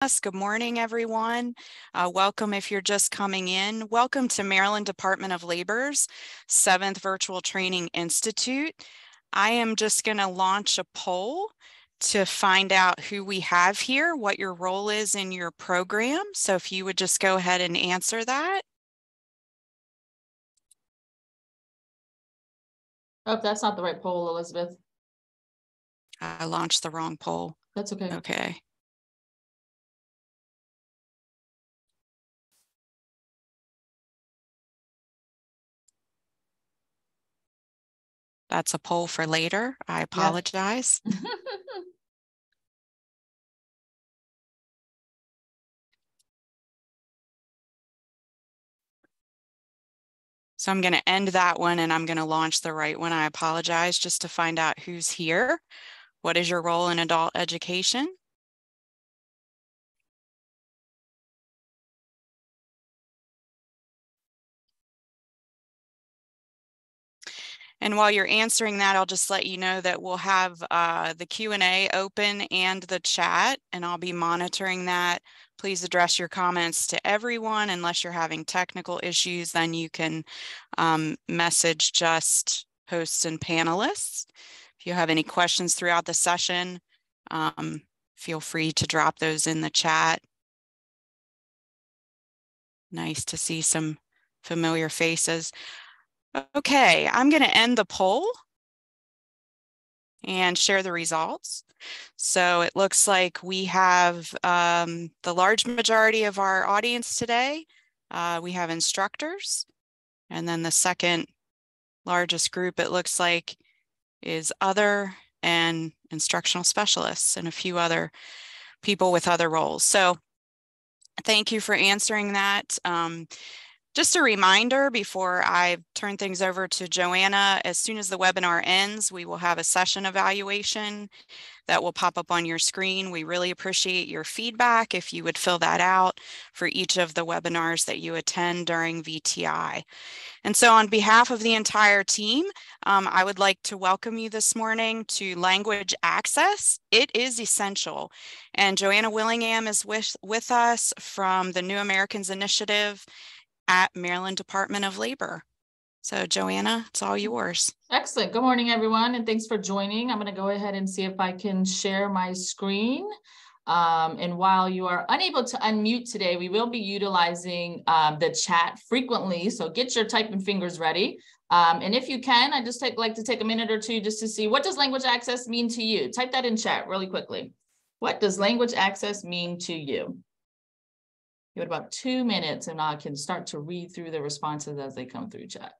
Good morning, everyone. Welcome if you're just coming in. Welcome to Maryland Department of Labor's 7th Virtual Training Institute. I am just going to launch a poll to find out who we have here, what your role is in your program. So if you would just go ahead and answer that. Oh, that's not the right poll, Elizabeth. I launched the wrong poll. That's okay. Okay. That's a poll for later. I apologize. Yeah. So I'm going to end that one and I'm going to launch the right one. I apologize, just to find out who's here. What is your role in adult education? And while you're answering that, I'll just let you know that we'll have the Q&A open and the chat, and I'll be monitoring that. Please address your comments to everyone. Unless you're having technical issues, then you can message just hosts and panelists. If you have any questions throughout the session, feel free to drop those in the chat. Nice to see some familiar faces. Okay, I'm going to end the poll and share the results. So it looks like we have the large majority of our audience today. We have instructors, and then the second largest group, it looks like, is other and instructional specialists and a few other people with other roles. So thank you for answering that. Just a reminder before I turn things over to Joanna, as soon as the webinar ends, we will have a session evaluation that will pop up on your screen. We really appreciate your feedback if you would fill that out for each of the webinars that you attend during VTI. And so on behalf of the entire team, I would like to welcome you this morning to Language Access. It is essential. And Joanna Willingham is with us from the New Americans Initiative at Maryland Department of Labor. So Joanna, it's all yours. Excellent. Good morning, everyone, and thanks for joining. I'm going to go ahead and see if I can share my screen. And while you are unable to unmute today, we will be utilizing the chat frequently. So get your typing fingers ready. And if you can, I just like to take a minute or two just to see, what does language access mean to you? Type that in chat really quickly. What does language access mean to you? Give it about 2 minutes and I can start to read through the responses as they come through chat.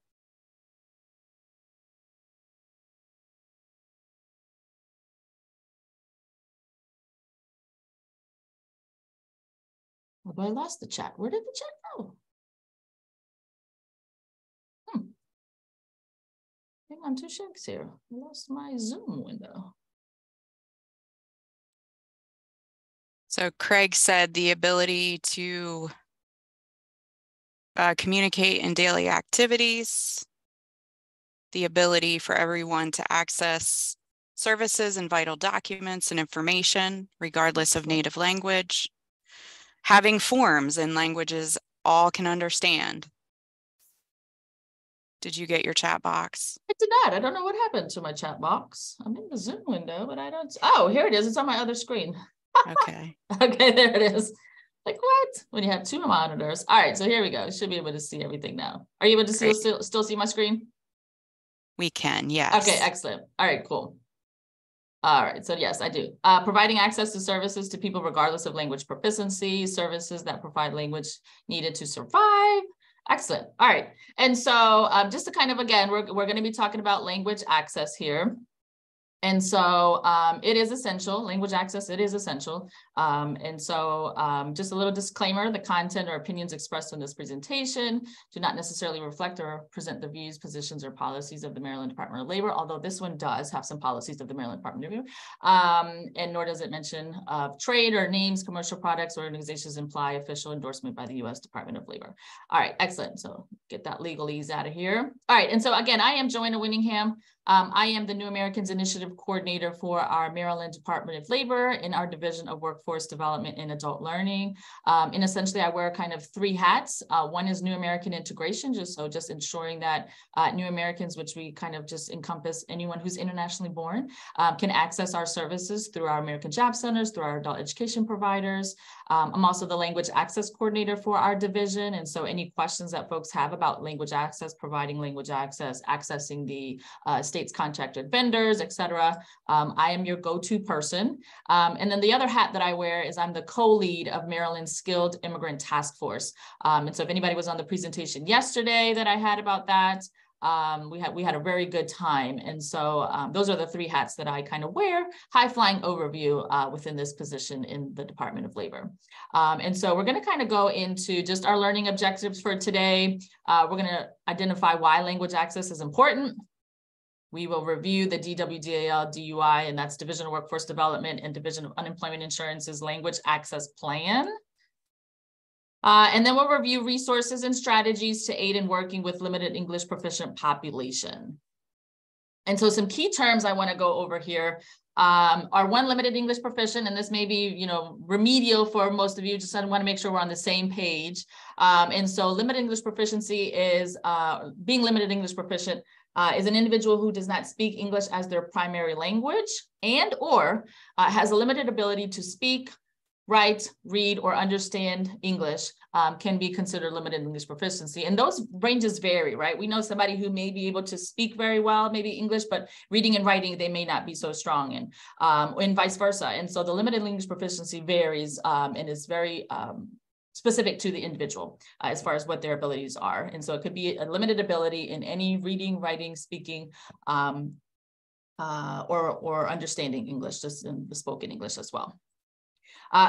But I lost the chat. Where did the chat go? Hang on 2 seconds here. I lost my Zoom window. So Craig said the ability to communicate in daily activities, the ability for everyone to access services and vital documents and information, regardless of native language, having forms in languages all can understand. Did you get your chat box? I did not. I don't know what happened to my chat box. I'm in the Zoom window, but I don't. Oh, here it is. It's on my other screen. Okay. Okay, there it is. Like what? When you have 2 monitors. All right, so here we go. You should be able to see everything now. Are you able to still see my screen? We can, yes. Okay, excellent. All right, cool. All right, so yes, I do. Providing access to services to people regardless of language proficiency, services that provide language needed to survive. Excellent. All right, and so just to kind of, again, we're going to be talking about language access here. And so it is essential, language access, it is essential. And so just a little disclaimer, the content or opinions expressed in this presentation do not necessarily reflect or present the views, positions, or policies of the Maryland Department of Labor, although this one does have some policies of the Maryland Department of Labor, and nor does it mention trade or names, commercial products, or organizations imply official endorsement by the U.S. Department of Labor. All right, excellent. So get that legalese out of here. All right, and so again, I am Joana Winningham. I am the New Americans Initiative Coordinator for our Maryland Department of Labor in our Division of Workforce Development and Adult Learning. And essentially, I wear kind of three hats. One is New American Integration, just ensuring that New Americans, which we kind of just encompass anyone who's internationally born, can access our services through our American Job Centers, through our adult education providers. I'm also the Language Access Coordinator for our division. And so any questions that folks have about language access, providing language access, accessing the state's contracted vendors, et cetera, I am your go-to person. And then the other hat that I wear is I'm the co-lead of Maryland's Skilled Immigrant Task Force. And so if anybody was on the presentation yesterday that I had about that, we had a very good time. And so those are the three hats that I kind of wear, high flying overview within this position in the Department of Labor. And so we're going to kind of go into just our learning objectives for today. We're going to identify why language access is important. We will review the DWDAL DUI, and that's Division of Workforce Development and Division of Unemployment Insurance's Language Access Plan. And then we'll review resources and strategies to aid in working with limited English proficient population. And so some key terms I want to go over here are one, limited English proficient, and this may be, remedial for most of you, just I want to make sure we're on the same page. And so limited English proficiency is being limited English proficient is an individual who does not speak English as their primary language and or has a limited ability to speak, write, read, or understand English can be considered limited English proficiency. And those ranges vary, right? We know somebody who may be able to speak very well, maybe English, but reading and writing, they may not be so strong in, and vice versa. And so the limited English proficiency varies and is very specific to the individual as far as what their abilities are. And so it could be a limited ability in any reading, writing, speaking, or understanding English, just in the spoken English as well.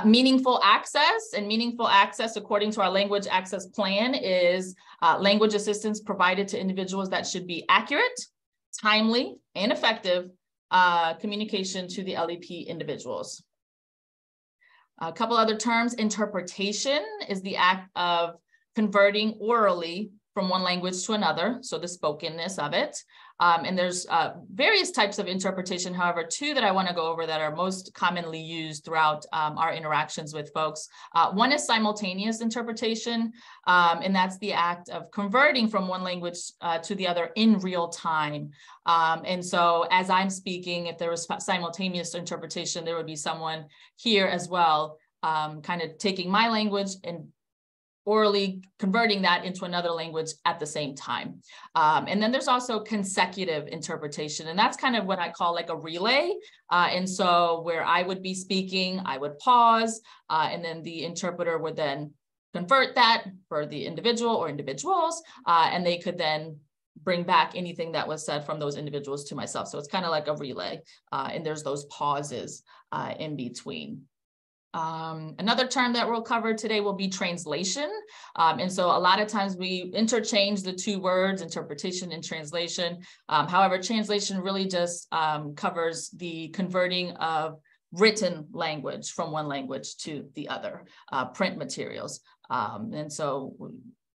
Meaningful access, and meaningful access according to our language access plan is language assistance provided to individuals that should be accurate, timely, and effective communication to the LEP individuals. A couple other terms: interpretation is the act of converting orally from one language to another, so the spokenness of it. And there's various types of interpretation. However, two that I want to go over that are most commonly used throughout our interactions with folks. One is simultaneous interpretation, and that's the act of converting from one language to the other in real time. And so as I'm speaking, if there was simultaneous interpretation, there would be someone here as well, kind of taking my language and orally converting that into another language at the same time. And then there's also consecutive interpretation, and that's kind of what I call like a relay. And so where I would be speaking, I would pause, and then the interpreter would then convert that for the individual or individuals, and they could then bring back anything that was said from those individuals to myself. So it's kind of like a relay, and there's those pauses in between. Another term that we'll cover today will be translation. And so a lot of times we interchange the two words, interpretation and translation. However, translation really just covers the converting of written language from one language to the other, print materials. And so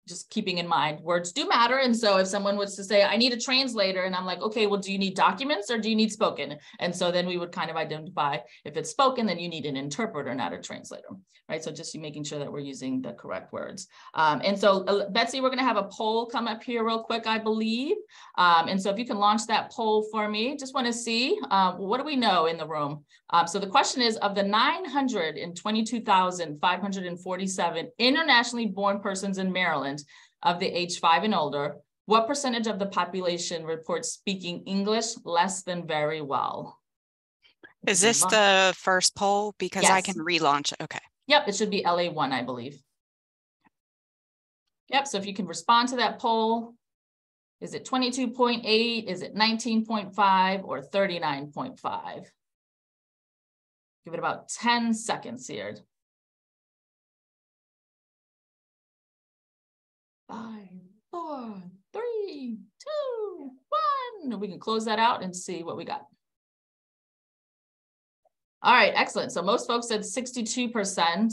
just keeping in mind, words do matter. And so if someone was to say, I need a translator, and I'm like, okay, well, do you need documents or do you need spoken? And so then we would kind of identify if it's spoken, then you need an interpreter, not a translator, right? So just making sure that we're using the correct words. And so Betsy, we're gonna have a poll come up here real quick, I believe. And so if you can launch that poll for me, just wanna see, what do we know in the room? So the question is, of the 922,547 internationally born persons in Maryland of the age 5 and older, what percentage of the population reports speaking English less than very well? Is this the first poll? Because yes. I can relaunch it. Okay. Yep, it should be LA1, I believe. Yep, so if you can respond to that poll, is it 22.8, is it 19.5, or 39.5? Give it about 10 seconds here. 5, 4, 3, 2, 1. We can close that out and see what we got. All right, excellent. So most folks said 62%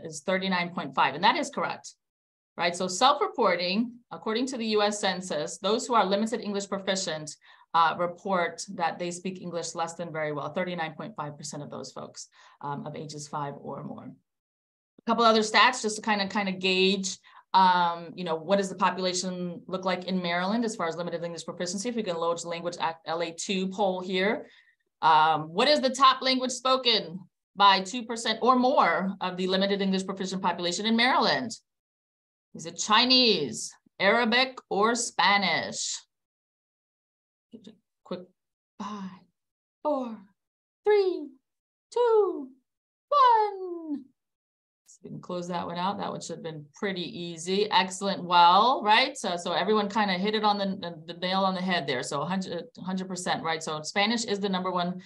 is 39.5, and that is correct. right? So self-reporting, according to the US Census, those who are limited English proficient report that they speak English less than very well, 39.5% of those folks of ages 5 or more. A couple other stats just to kind of gauge, what does the population look like in Maryland as far as limited English proficiency? If we can load Language Act LA2 poll here. What is the top language spoken by 2% or more of the limited English proficient population in Maryland? Is it Chinese, Arabic, or Spanish? Quick 5, 4, 3, 2, 1. So we can close that one out. That one should have been pretty easy. Excellent. Well, right. So everyone kind of hit it on the nail on the head there. So 100%, right? So Spanish is the #1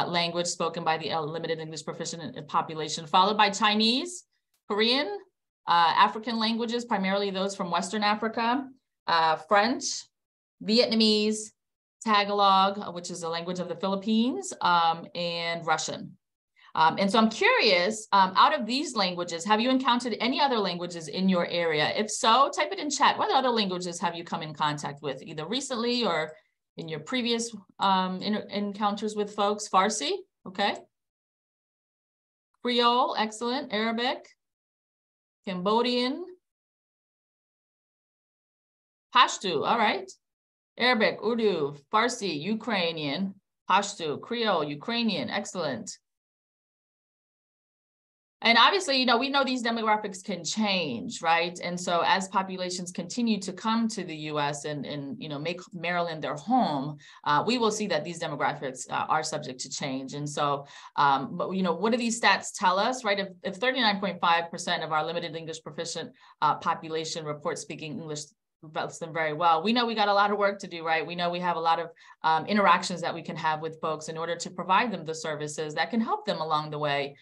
language spoken by the limited English proficient population, followed by Chinese, Korean, African languages, primarily those from Western Africa, French, Vietnamese, Tagalog, which is a language of the Philippines, and Russian. And so I'm curious, out of these languages, have you encountered any other languages in your area? If so, type it in chat. What other languages have you come in contact with, either recently or in your previous encounters with folks? Farsi, okay. Creole, excellent. Arabic, Cambodian, Pashto, all right. Arabic, Urdu, Farsi, Ukrainian, Pashto, Creole, Ukrainian, excellent. And obviously, we know these demographics can change, right? And so as populations continue to come to the US and make Maryland their home, we will see that these demographics are subject to change. And so, but what do these stats tell us, right? If 39.5% of our limited English proficient population reports speaking English less than very well, we know we got a lot of work to do, right? We know we have a lot of interactions that we can have with folks in order to provide them the services that can help them along the way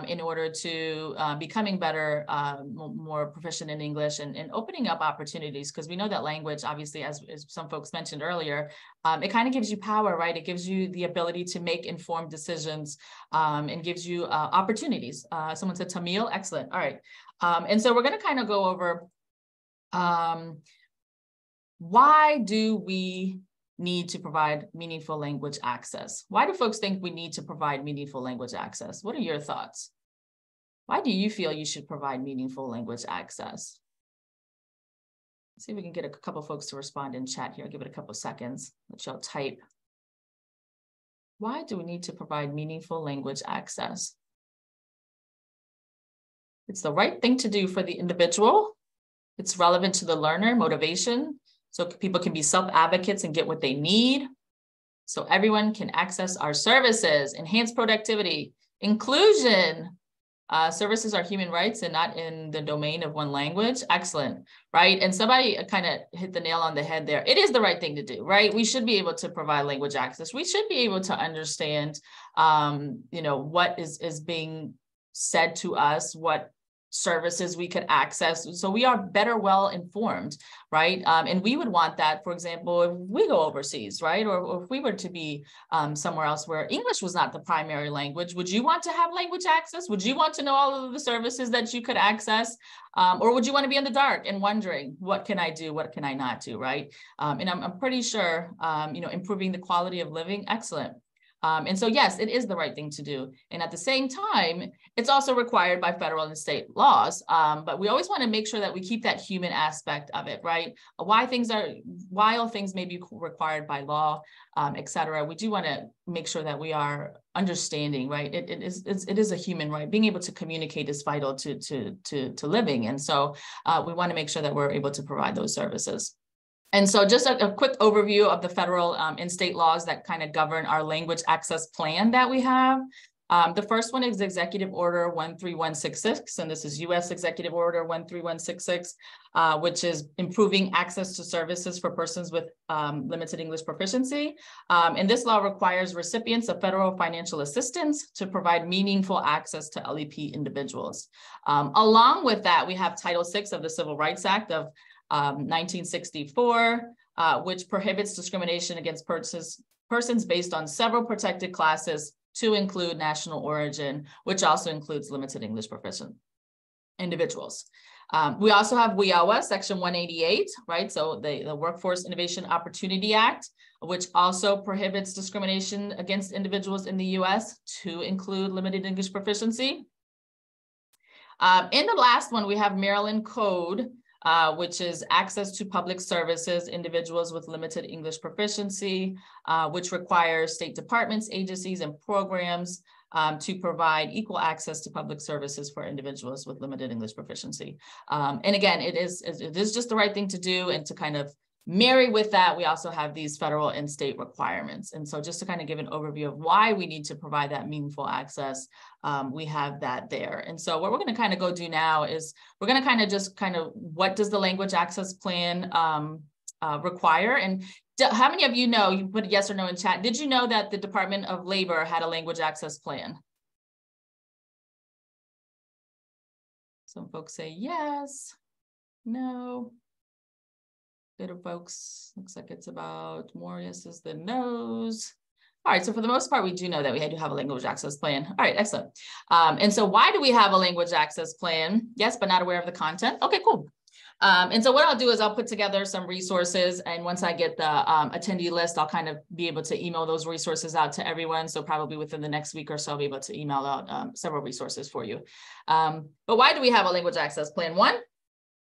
in order to becoming better, more proficient in English and opening up opportunities, because we know that language, obviously, as some folks mentioned earlier, it kind of gives you power, right? It gives you the ability to make informed decisions and gives you opportunities. Someone said Tamil, excellent. All right. And so we're going to kind of go over why do we need to provide meaningful language access? Why do folks think we need to provide meaningful language access? What are your thoughts? Why do you feel you should provide meaningful language access? Let's see if we can get a couple folks to respond in chat here. I'll give it a couple seconds. Let y'all type. Why do we need to provide meaningful language access? It's the right thing to do for the individual. It's relevant to the learner, motivation, so people can be self-advocates and get what they need. So everyone can access our services, enhance productivity, inclusion. Services are human rights and not in the domain of one language. Excellent, right? And somebody kind of hit the nail on the head there. It is the right thing to do, right? We should be able to provide language access. We should be able to understand, what is being said to us, what services we could access, so we are better well informed, right? And we would want that, for example, if we go overseas, right? Or if we were to be somewhere else where English was not the primary language, would you want to have language access? Would you want to know all of the services that you could access? Or would you want to be in the dark and wondering, what can I do? What can I not do, right? And I'm pretty sure, improving the quality of living, excellent. And so, yes, it is the right thing to do. And at the same time, it's also required by federal and state laws. But we always want to make sure that we keep that human aspect of it, right? While things may be required by law, et cetera, we do want to make sure that we are understanding, right? It is a human right. Being able to communicate is vital to living. And so we want to make sure that we're able to provide those services. And so just a quick overview of the federal and state laws that kind of govern our language access plan that we have. The first one is Executive Order 13166, and this is U.S. Executive Order 13166, which is improving access to services for persons with limited English proficiency. And this law requires recipients of federal financial assistance to provide meaningful access to LEP individuals. Along with that, we have Title VI of the Civil Rights Act of 1964, which prohibits discrimination against persons based on several protected classes, to include national origin, which also includes limited English proficient. individuals. We also have WIOA, Section 188, right? So the Workforce Innovation Opportunity Act, which also prohibits discrimination against individuals in the U.S. to include limited English proficiency. In the last one, we have Maryland Code, which is access to public services, individuals with limited English proficiency, which requires state departments, agencies, and programs to provide equal access to public services for individuals with limited English proficiency. And again, it is just the right thing to do, and to kind of marry with that, we also have these federal and state requirements. And so just to kind of give an overview of why we need to provide that meaningful access, we have that there. And so what we're going to kind of go do now is we're going to kind of just what does the language access plan require? And how many of you know, you put a yes or no in chat, did you know that the Department of Labor had a language access plan? Some folks say yes, no. Bit of folks, looks like it's about more yeses than nos. All right, so for the most part, we do know that we do have a language access plan. All right, excellent. And so why do we have a language access plan? Yes, but not aware of the content. Okay, cool. And so what I'll do is I'll put together some resources, and once I get the attendee list, I'll kind of be able to email those resources out to everyone. So probably within the next week or so, I'll be able to email out several resources for you. But why do we have a language access plan? One,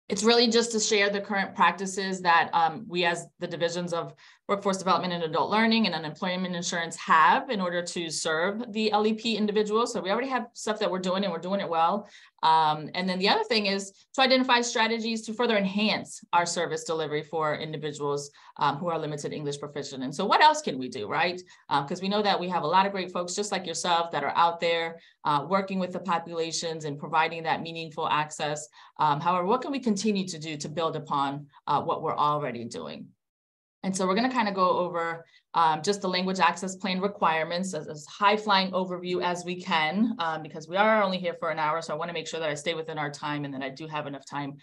it's really just to share the current practices that we as the divisions of Workforce Development and Adult Learning and Unemployment Insurance have in order to serve the LEP individuals. So we already have stuff that we're doing, and we're doing it well. And then the other thing is to identify strategies to further enhance our service delivery for individuals who are limited English proficient. And so what else can we do, right? Because we know that we have a lot of great folks just like yourself that are out there working with the populations and providing that meaningful access. However, what can we continue to do to build upon what we're already doing? And so we're going to kind of go over just the language access plan requirements as high-flying overview as we can, because we are only here for an hour. So I want to make sure that I stay within our time, and that I do have enough time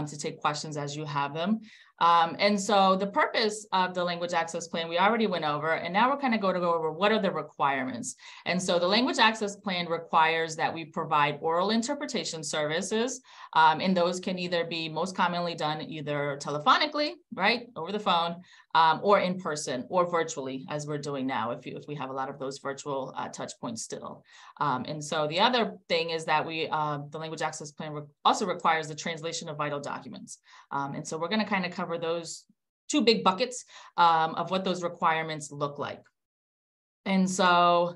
to take questions as you have them. And so the purpose of the language access plan, we already went over, and now we're kind of going to go over what are the requirements. And so the language access plan requires that we provide oral interpretation services, and those can either be most commonly done either telephonically, right, over the phone, or in person, or virtually, as we're doing now, if we have a lot of those virtual touch points still. And so the other thing is that the language access plan also requires the translation of vital documents. And so we're going to kind of cover those two big buckets of what those requirements look like. And so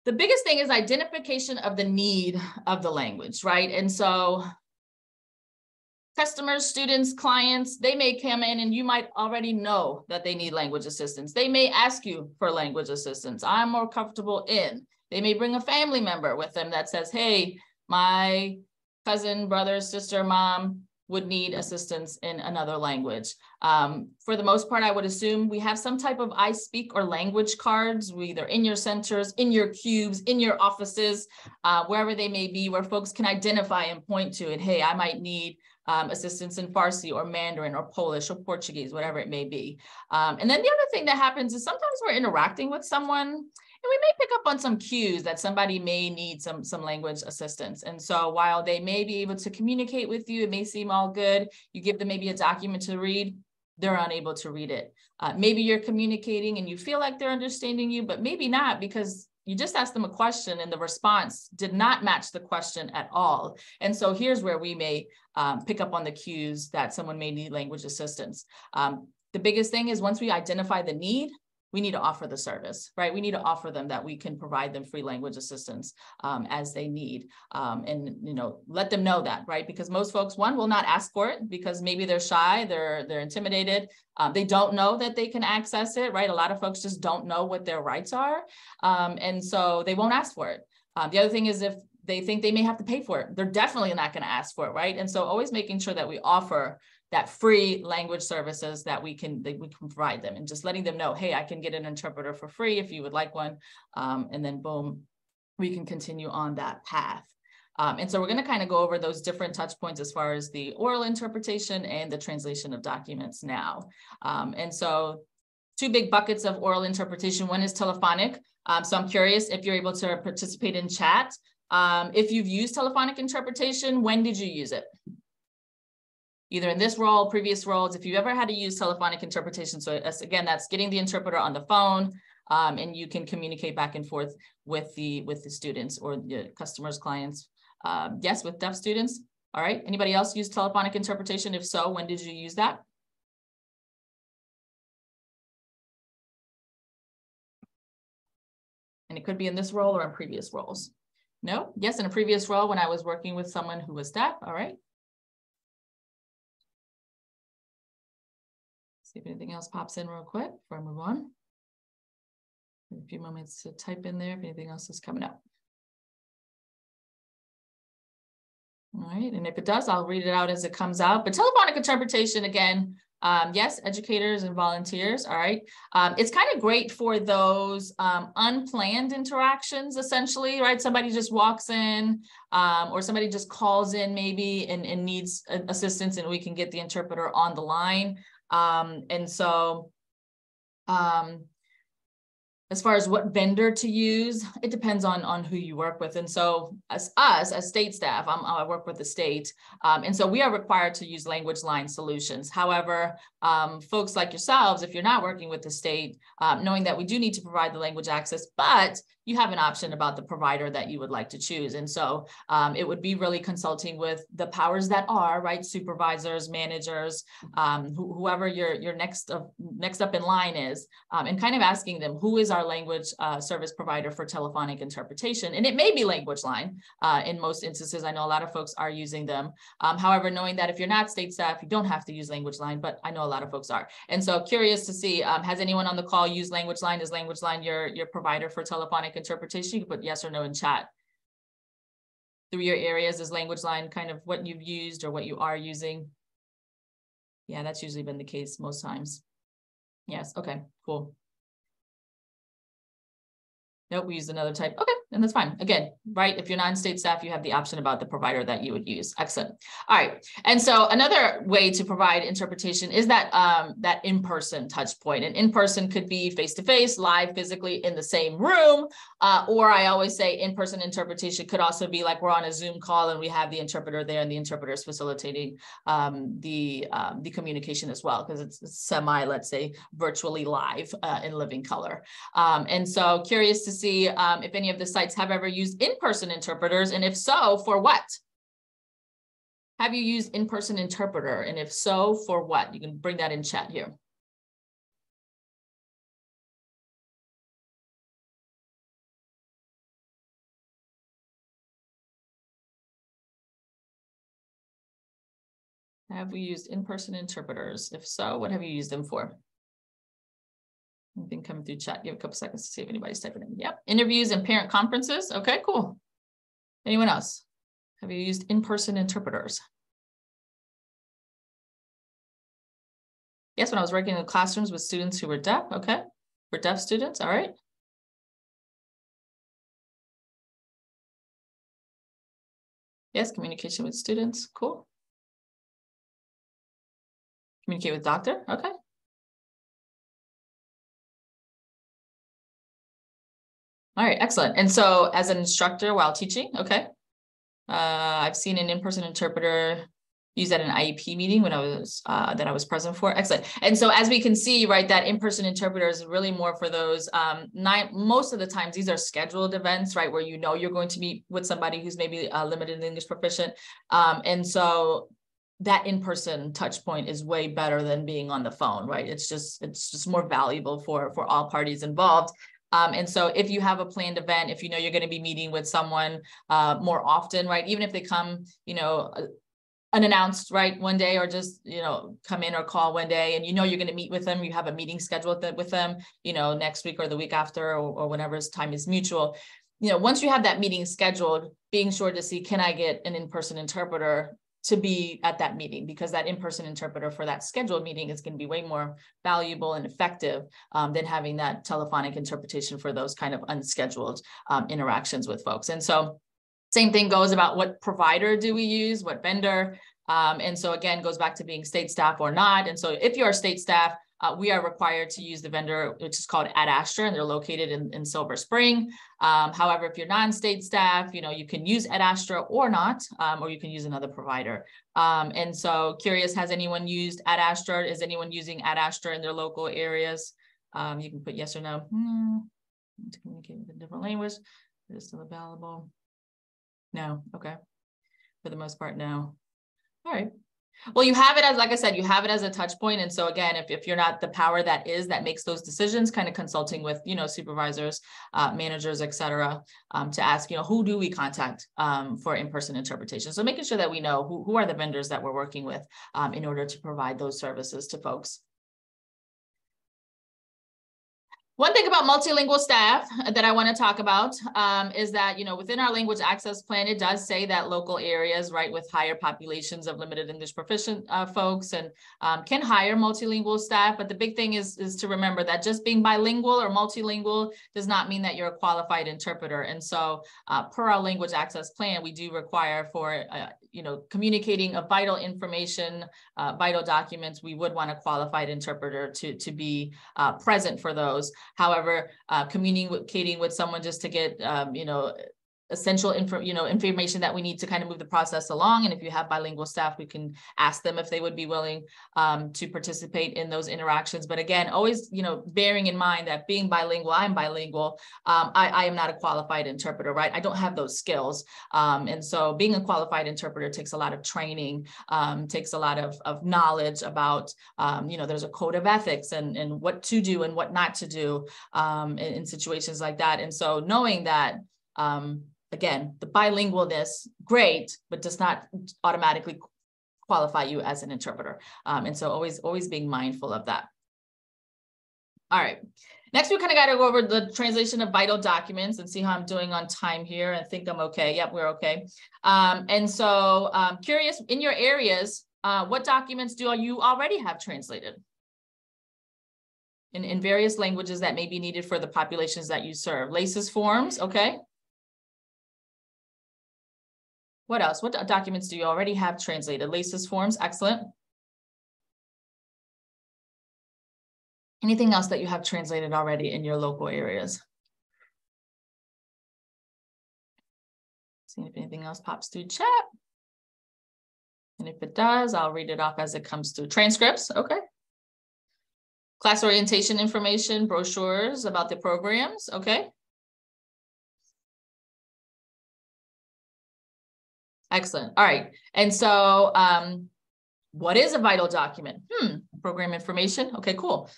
the biggest thing is identification of the need of the language, right? And so customers, students, clients, they may come in and you might already know that they need language assistance. They may ask you for language assistance. I'm more comfortable in. They may bring a family member with them that says, hey, my cousin, brother, sister, mom would need assistance in another language. For the most part, I would assume we have some type of I speak or language cards, either in your centers, in your cubes, in your offices, wherever they may be, where folks can identify and point to it. Hey, I might need assistance in Farsi or Mandarin or Polish or Portuguese, whatever it may be. And then the other thing that happens is sometimes we're interacting with someone and we may pick up on some cues that somebody may need some language assistance. And so while they may be able to communicate with you, it may seem all good. You give them maybe a document to read, they're unable to read it. Maybe you're communicating and you feel like they're understanding you, but maybe not, because you just asked them a question and the response did not match the question at all. And so here's where we may pick up on the cues that someone may need language assistance. The biggest thing is once we identify the need, we need to offer the service, right? We need to offer them that we can provide them free language assistance as they need. And, let them know that, right? Because most folks, one, will not ask for it because maybe they're shy, they're intimidated. They don't know that they can access it, right? A lot of folks just don't know what their rights are. And so they won't ask for it. The other thing is if they think they may have to pay for it, they're definitely not going to ask for it, right? And so always making sure that we offer that free language services that we can provide them, and just letting them know, hey, I can get an interpreter for free if you would like one. And then boom, we can continue on that path. And so we're going to kind of go over those different touch points as far as the oral interpretation and the translation of documents now. And so two big buckets of oral interpretation. One is telephonic. So I'm curious if you're able to participate in chat. If you've used telephonic interpretation, when did you use it? Either in this role, previous roles, if you ever had to use telephonic interpretation. So again, that's getting the interpreter on the phone, and you can communicate back and forth with the students or the customers, clients. Yes, with deaf students. All right. Anybody else use telephonic interpretation? If so, when did you use that? And it could be in this role or in previous roles. No? Yes, in a previous role when I was working with someone who was deaf. All right. See if anything else pops in real quick before I move on. A few moments to type in there if anything else is coming up. All right, and if it does, I'll read it out as it comes out. But telephonic interpretation, again, yes, educators and volunteers, all right. It's kind of great for those unplanned interactions, essentially, right? Somebody just walks in or somebody just calls in maybe and needs assistance, and we can get the interpreter on the line. And so as far as what vendor to use, it depends on who you work with. And so as state staff, I work with the state. And so we are required to use language line solutions. However, folks like yourselves, if you're not working with the state, knowing that we do need to provide the language access, but you have an option about the provider that you would like to choose. And so it would be really consulting with the powers that are, right? Supervisors, managers, whoever your next up in line is, and kind of asking them, who is our language service provider for telephonic interpretation? And it may be language line in most instances. I know a lot of folks are using them. However, knowing that if you're not state staff, you don't have to use language line, but I know a lot of folks are. And so curious to see, has anyone on the call used language line? Is language line your provider for telephonic interpretation? You can put yes or no in chat. Through your areas, is language line kind of what you've used or what you are using? Yeah, that's usually been the case most times. Yes, okay, cool. Nope, we used another type. Okay, and that's fine. Again, right, if you're not in state staff, you have the option about the provider that you would use. Excellent. All right, and so another way to provide interpretation is that that in-person touch point. And in-person could be face-to-face, live, physically in the same room, or I always say in-person interpretation could also be like we're on a Zoom call and we have the interpreter there and the interpreter is facilitating the communication as well, because it's semi, let's say, virtually live in living color. And so curious to see if any of the sites have ever used in-person interpreters, and if so, for what? Have you used in-person interpreter? And if so, for what? You can bring that in chat here. Have we used in-person interpreters? If so, what have you used them for? Anything coming through chat? Give a couple seconds to see if anybody's typing in. Yep. Interviews and parent conferences. Okay, cool. Anyone else? Have you used in-person interpreters? Yes, when I was working in classrooms with students who were deaf. Okay. For deaf students. All right. Yes, communication with students. Cool. Communicate with doctor. Okay. All right, excellent. And so as an instructor while teaching, okay. I've seen an in-person interpreter used at an IEP meeting when I was that I was present for. Excellent. And so as we can see, right, that in-person interpreter is really more for those most of the times these are scheduled events, right, where you know you're going to meet with somebody who's maybe limited in English proficient. And so that in-person touch point is way better than being on the phone, right? It's just more valuable for all parties involved. And so if you have a planned event, if you know you're going to be meeting with someone more often, right, even if they come, you know, unannounced, right, one day, or just, you know, come in or call one day, and you know you're going to meet with them, you have a meeting scheduled with them, you know, next week or the week after, or whenever time is mutual. You know, once you have that meeting scheduled, being sure to see, can I get an in-person interpreter to be at that meeting, because that in-person interpreter for that scheduled meeting is going to be way more valuable and effective than having that telephonic interpretation for those kind of unscheduled interactions with folks. And so same thing goes about what provider do we use, what vendor. And so again, goes back to being state staff or not. And so if you're state staff, we are required to use the vendor, which is called Ad Astra, and they're located in Silver Spring. However, if you're non-state staff, you can use Ad Astra or not, or you can use another provider. And so curious, has anyone used Ad Astra? Is anyone using Ad Astra in their local areas? You can put yes or no. To communicate with a different language. Is it still available? No. Okay. For the most part, no. All right. Well, you have it as, like I said, you have it as a touch point. And so again, if you're not the power that makes those decisions, kind of consulting with, supervisors, managers, et cetera, to ask, who do we contact for in-person interpretation? So making sure that we know who are the vendors that we're working with in order to provide those services to folks. One thing about multilingual staff that I want to talk about is that, within our language access plan, it does say that local areas, right, with higher populations of limited English proficient folks and can hire multilingual staff. But the big thing is to remember that just being bilingual or multilingual does not mean that you're a qualified interpreter. And so per our language access plan, we do require for, communicating of vital information, vital documents, we would want a qualified interpreter to be present for those. However, communicating with someone just to get, essential information that we need to kind of move the process along. And if you have bilingual staff, we can ask them if they would be willing to participate in those interactions. But again, always, bearing in mind that being bilingual, I'm bilingual. I am not a qualified interpreter, right? I don't have those skills. And so being a qualified interpreter takes a lot of training, takes a lot of knowledge about, there's a code of ethics and what to do and what not to do in situations like that. And so knowing that, again, the bilingualness, great, but does not automatically qualify you as an interpreter. And so always being mindful of that. All right. Next, we kind of got to go over the translation of vital documents and see how I'm doing on time here. I think I'm okay. Yep, we're okay. And so curious, in your areas, what documents do you already have translated? In various languages that may be needed for the populations that you serve. LACES forms, okay. What else? What documents do you already have translated? LACES forms, excellent. Anything else that you have translated already in your local areas? See if anything else pops through chat. And if it does, I'll read it off as it comes through. Transcripts, okay. Class orientation information, brochures about the programs, okay. Excellent. All right. And so what is a vital document? Program information. Okay, cool.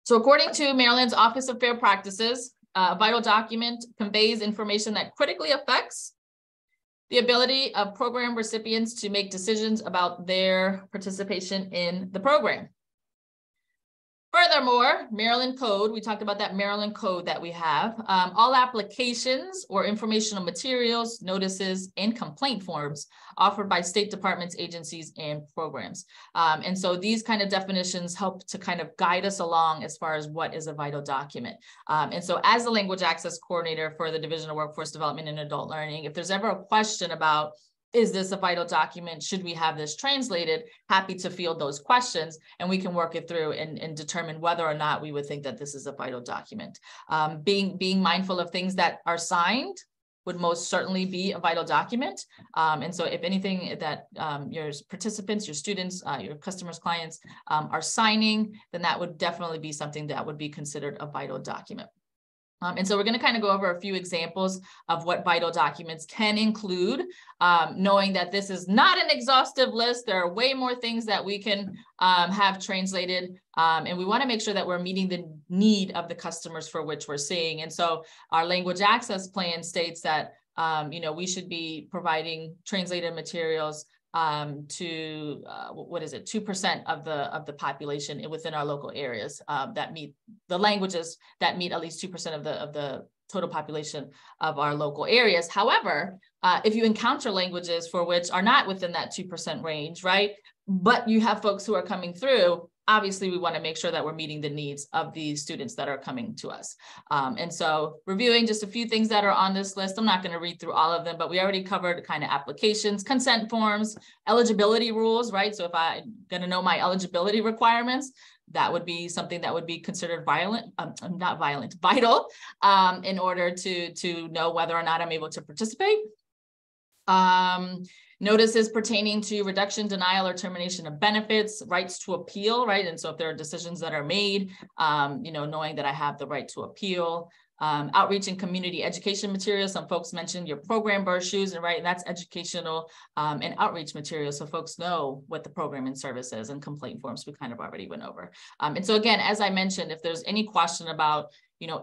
So according to Maryland's Office of Fair Practices, a vital document conveys information that critically affects the ability of program recipients to make decisions about their participation in the program. Furthermore, Maryland Code, we talked about that Maryland Code that we have, all applications or informational materials, notices, and complaint forms offered by state departments, agencies, and programs. And so these kind of definitions help to kind of guide us along as far as what is a vital document. And so as the language access coordinator for the Division of Workforce Development and Adult Learning, if there's ever a question about, is this a vital document? Should we have this translated? Happy to field those questions, and we can work it through and determine whether or not we would think that this is a vital document. Being mindful of things that are signed would most certainly be a vital document. And so if anything that your participants, your students, your customers, clients are signing, then that would definitely be something that would be considered a vital document. And so we're going to kind of go over a few examples of what vital documents can include, knowing that this is not an exhaustive list. There are way more things that we can have translated, and we want to make sure that we're meeting the need of the customers for which we're seeing. And so our language access plan states that, we should be providing translated materials to what is it, 2% of the population within our local areas that meet the languages that meet at least 2% of the total population of our local areas. However, if you encounter languages for which are not within that 2% range, right, but you have folks who are coming through, obviously we want to make sure that we're meeting the needs of the students that are coming to us. And so reviewing just a few things that are on this list, I'm not going to read through all of them, but we already covered kind of applications, consent forms, eligibility rules, right? So if I'm going to know my eligibility requirements, that would be something that would be considered vital in order to know whether or not I'm able to participate. Notices pertaining to reduction, denial, or termination of benefits, rights to appeal, right? And so if there are decisions that are made, knowing that I have the right to appeal. Outreach and community education materials. Some folks mentioned your program brochures, and right, and that's educational and outreach materials, so folks know what the program and service is, and complaint forms we kind of already went over. And so again, as I mentioned, if there's any question about,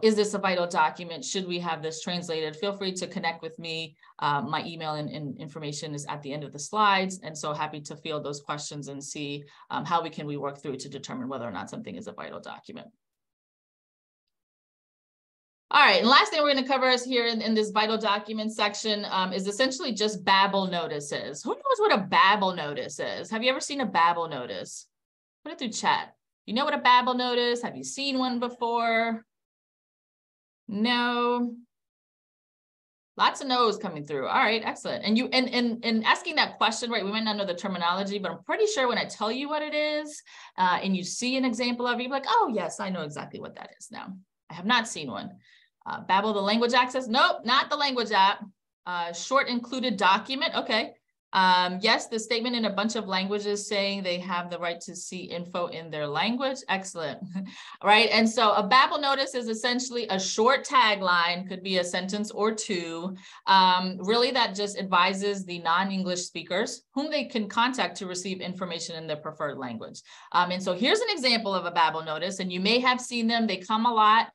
is this a vital document? Should we have this translated? Feel free to connect with me. My email and information is at the end of the slides, and so happy to field those questions and see how we work through to determine whether or not something is a vital document. All right, and last thing we're going to cover is here in this vital document section is essentially just Babel notices. Who knows what a Babel notice is? Have you ever seen a Babel notice? Put it through chat. You know what a Babel notice? Have you seen one before? No. Lots of no's coming through. All right, excellent. And you and asking that question, right? We might not know the terminology, but I'm pretty sure when I tell you what it is, and you see an example of it, you're like, oh yes, I know exactly what that is now. I have not seen one. Babel, the language access? Nope, not the language app. Short included document. Okay. Yes, the statement in a bunch of languages saying they have the right to see info in their language. Excellent. Right. And so a Babel notice is essentially a short tagline, could be a sentence or two, really that just advises the non-English speakers whom they can contact to receive information in their preferred language. And so here's an example of a Babel notice, and you may have seen them. They come a lot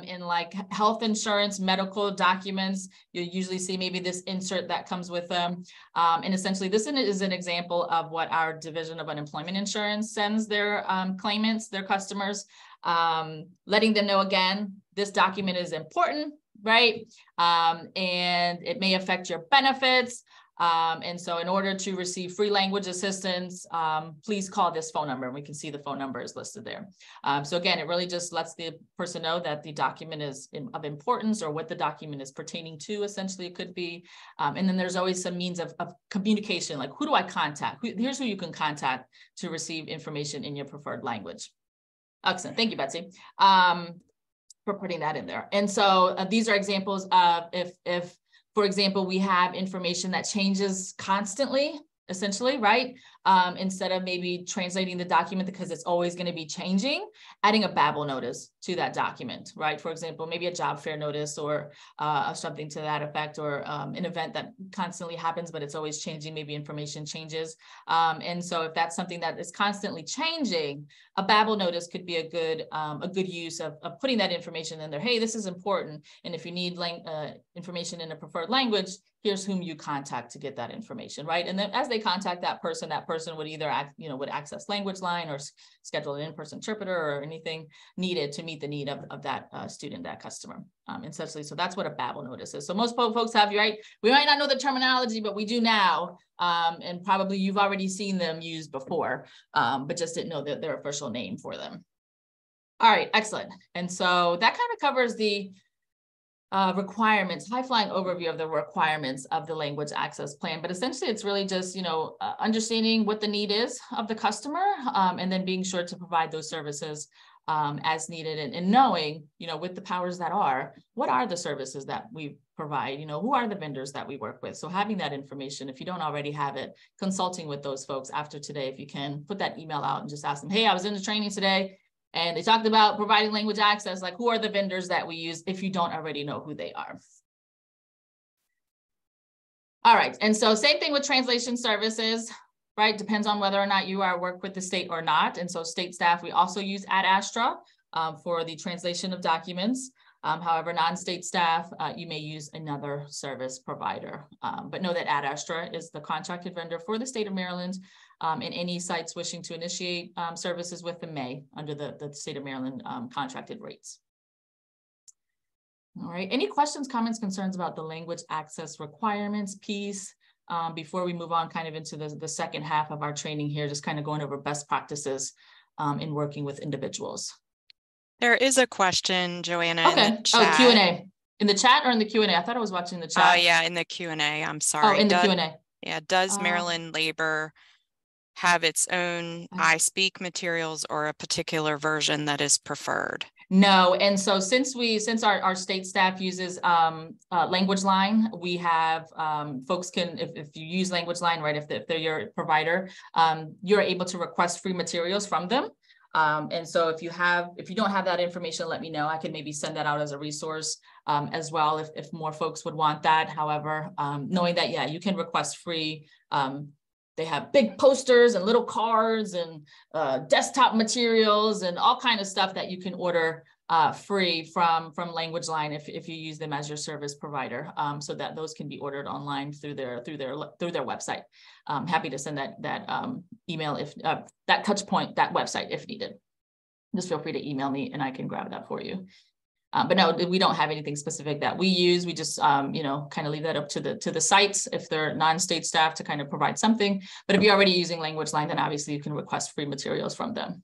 in like health insurance, medical documents. You'll usually see maybe this insert that comes with them. And essentially this is an example of what our Division of Unemployment Insurance sends their claimants, their customers, letting them know, again, this document is important, right? And it may affect your benefits. And so in order to receive free language assistance, please call this phone number, and we can see the phone number is listed there. So again, it really just lets the person know that the document is of importance, or what the document is pertaining to, essentially it could be. And then there's always some means of communication, like who do I contact? Here's who you can contact to receive information in your preferred language. Excellent, thank you, Betsy, for putting that in there. And so these are examples of if for example, we have information that changes constantly, essentially, right? Instead of maybe translating the document because it's always going to be changing, adding a Babel notice to that document, right? For example, maybe a job fair notice or something to that effect, or an event that constantly happens, but it's always changing, maybe information changes. And so if that's something that is constantly changing, a Babel notice could be a good use of putting that information in there. Hey, this is important. And if you need information in a preferred language, here's whom you contact to get that information, right? And then as they contact that person would either would access language line or schedule an in-person interpreter or anything needed to meet the need of that student, that customer, essentially. So that's what a Babel notice is. So most folks have, right? We might not know the terminology, but we do now. And probably you've already seen them used before, but just didn't know their official name for them. All right, excellent. And so that kind of covers the requirements, high-flying overview of the requirements of the language access plan. But essentially, it's really just, understanding what the need is of the customer, and then being sure to provide those services as needed, and knowing, with the powers that are, what are the services that we provide, who are the vendors that we work with. So having that information, if you don't already have it, consulting with those folks after today, if you can put that email out and just ask them, hey, I was in the training today, and they talked about providing language access, like who are the vendors that we use, if you don't already know who they are. All right, and so same thing with translation services, right? Depends on whether or not you work with the state or not. And so state staff, we also use Ad Astra for the translation of documents. However, non-state staff, you may use another service provider. But know that Ad Astra is the contracted vendor for the state of Maryland, and any sites wishing to initiate services with them may, under the state of Maryland contracted rates. All right, any questions, comments, concerns about the language access requirements piece before we move on kind of into the second half of our training here, just kind of going over best practices in working with individuals? There is a question, Joanna, okay. in the chat. Oh, Q&A. In the chat or in the Q&A? I thought I was watching the chat. Oh, yeah, in the Q&A. I'm sorry. Oh, in the Q&A. Yeah, does Maryland Labor have its own iSpeak materials or a particular version that is preferred? No, and so since our state staff uses Language Line, we have folks can, if you use Language Line, right, if they're your provider, you're able to request free materials from them. And so if you don't have that information, let me know. I can maybe send that out as a resource as well if more folks would want that. However, knowing that, yeah, you can request free. They have big posters and little cards and desktop materials and all kind of stuff that you can order free from Language Line if you use them as your service provider, so that those can be ordered online through their website. Happy to send that email if that touch point, that website if needed. Just feel free to email me and I can grab that for you. But no, we don't have anything specific that we use. We just, kind of leave that up to the sites if they're non-state staff to kind of provide something. But if you're already using Language Line, then obviously you can request free materials from them.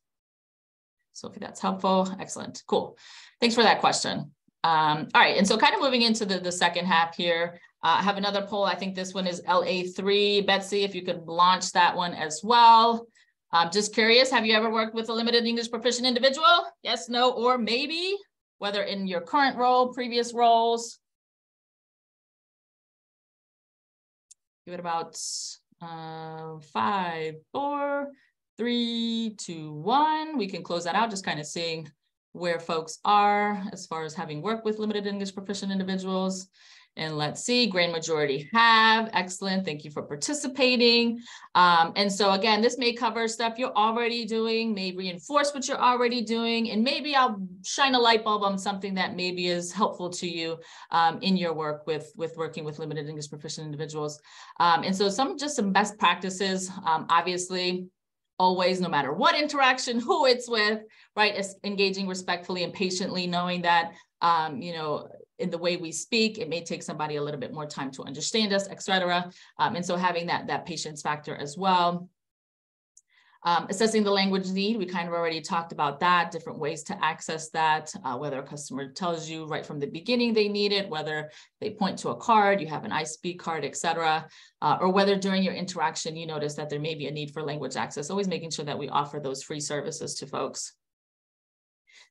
So if that's helpful, excellent, cool. Thanks for that question. All right, and so kind of moving into the second half here, I have another poll. I think this one is LA3. Betsy, if you could launch that one as well. Just curious, have you ever worked with a limited English proficient individual? Yes, no, or maybe? Whether in your current role, previous roles. Give it about 5, 4, 3, 2, 1. We can close that out, just kind of seeing where folks are as far as having worked with limited English proficient individuals. And let's see, grand majority have. Excellent. Thank you for participating. And so again, this may cover stuff you're already doing, may reinforce what you're already doing, and maybe I'll shine a light bulb on something that maybe is helpful to you in your work with working with limited English proficient individuals. And so some best practices, obviously, always, no matter what interaction, who it's with, right, is engaging respectfully and patiently, knowing that, in the way we speak, it may take somebody a little bit more time to understand us, et cetera. And so having that patience factor as well. Assessing the language need, we kind of already talked about that, different ways to access that, whether a customer tells you right from the beginning they need it, whether they point to a card, you have an iSpeak card, et cetera, or whether during your interaction you notice that there may be a need for language access, always making sure that we offer those free services to folks.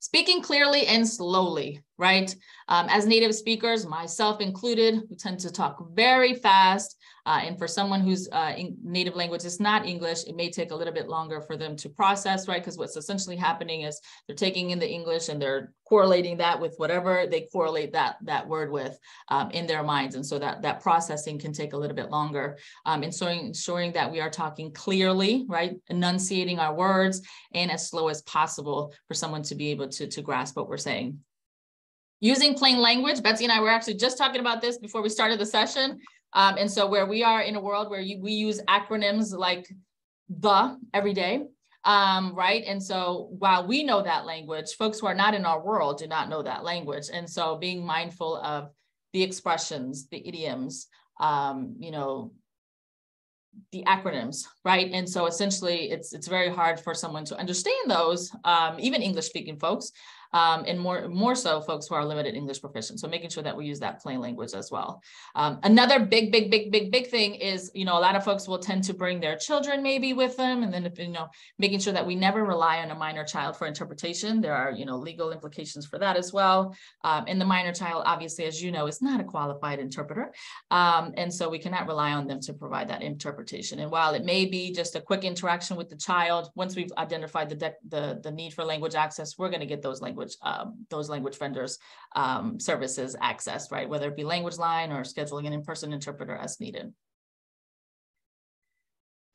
Speaking clearly and slowly, right? As native speakers, myself included, we tend to talk very fast. And for someone whose native language is not English, it may take a little bit longer for them to process, right? Because what's essentially happening is they're taking in the English and they're correlating that with whatever they correlate that word with in their minds. And so that processing can take a little bit longer. And so ensuring that we are talking clearly, right? Enunciating our words and as slow as possible for someone to be able to grasp what we're saying. Using plain language, Betsy and I were actually just talking about this before we started the session. And so where we are in a world where we use acronyms like the every day, right? And so while we know that language, folks who are not in our world do not know that language. And so being mindful of the expressions, the idioms, the acronyms, right? And so essentially it's very hard for someone to understand those, even English speaking folks, and more so folks who are limited English proficient. So making sure that we use that plain language as well. Another big thing is, a lot of folks will tend to bring their children maybe with them. And then, making sure that we never rely on a minor child for interpretation. There are, legal implications for that as well. And the minor child, obviously, as you know, is not a qualified interpreter. And so we cannot rely on them to provide that interpretation. And while it may be just a quick interaction with the child, once we've identified the need for language access, we're going to get those language vendors services access, right? Whether it be Language Line or scheduling an in-person interpreter as needed.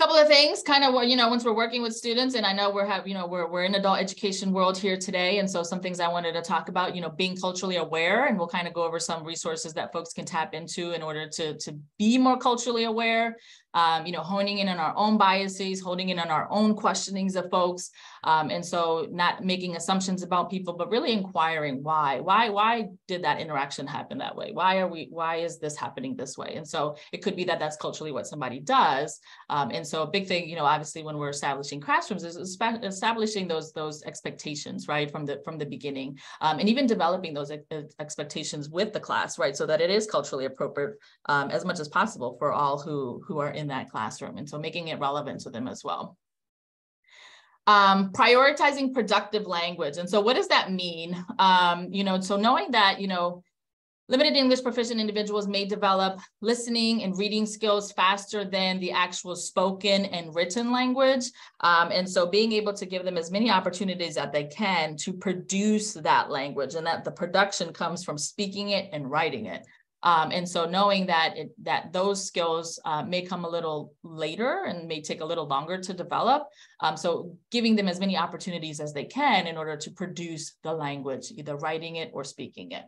Couple of things kind of, once we're working with students, and I know we're in adult education world here today. And so some things I wanted to talk about, being culturally aware, and we'll kind of go over some resources that folks can tap into in order to be more culturally aware, honing in on our own biases, honing in on our own questionings of folks. And so not making assumptions about people, but really inquiring why did that interaction happen that way? Why is this happening this way? And so it could be that that's culturally what somebody does. And so a big thing, obviously when we're establishing classrooms is establishing those expectations, right? From the beginning, and even developing those expectations with the class, right? So that it is culturally appropriate as much as possible for all who are in in that classroom. And so making it relevant to them as well. Prioritizing productive language. And so what does that mean? So knowing that, limited English proficient individuals may develop listening and reading skills faster than the actual spoken and written language. And so being able to give them as many opportunities as they can to produce that language, and that the production comes from speaking it and writing it. And so knowing that those skills may come a little later and may take a little longer to develop. So giving them as many opportunities as they can in order to produce the language, either writing it or speaking it.